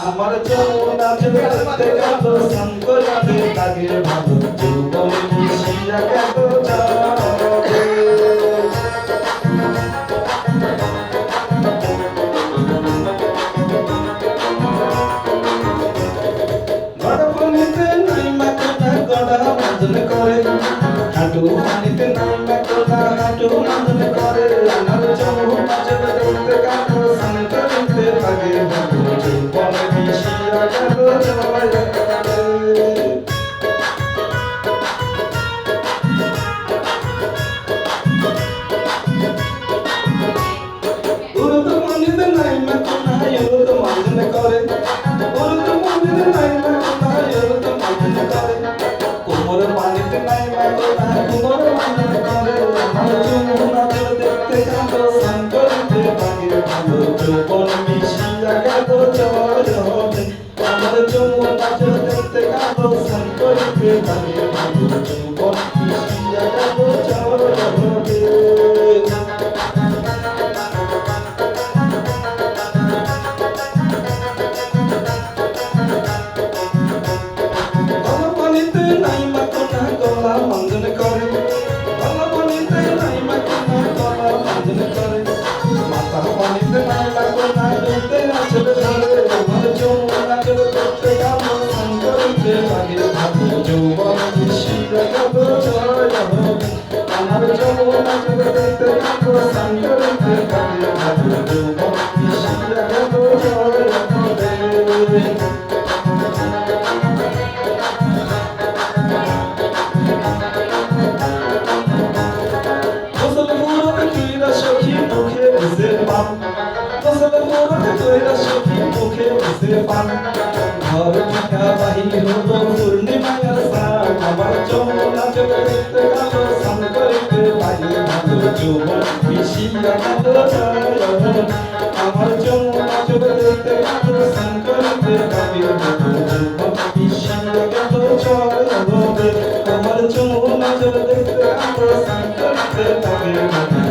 আমার যমুনা দেখতে গেল শঙ্করাতে লাগে ভালো যৌবন মিশিয়া গেল যাবে গড়পনিতে নাই মাকনা গড়া বাঁধন করে হাঁটু পানিতে নাই মাকনা হাঁটু বাঁধন করে আমার যমুনা দেখতে গেল শঙ্করাতে লাগে ভালো যৌবন মিশিয়া গেল যাবে কোমর পানিতে নাই মাকনা কোমর পানিতে করে আমার যমুনা দেখতে গেল শঙ্করিতে লাগে ভালো যৌবন মিশিয়া গেল যাবে আমার যমুনা দেখতে গেল শঙ্করিতে লাগে ভালো যৌবন মিশিয়া গেল যাবে মঞ্জন করে গলা পানিতে নাই মাকনা গলা মঞ্জন করে মাথা পানিতে নাই মাকনা ডুবতে আসলে ধরে আমার যমুনা দেখতে গেল শঙ্করিতে লাগে ভালো যৌবন মিশিয়া গেল যাবে আমার যমুনা দেখতে গেল শঙ্করিতে লাগে ভালো যৌবন মিশিয়া গেল যাবে ঘর থেকে বাহির হলো পূর্ণিমার সাথ আমার যমুনা দেখতে গেল শঙ্করিতে লাগে ভালো যৌবন মিশিয়া গেল আমার যমুনা দেখতে গেল শঙ্করিতে লাগে ভালো যৌবন মিশিয়া গেল আমার যমুনা দেখতে গেল শঙ্করিতে লাগে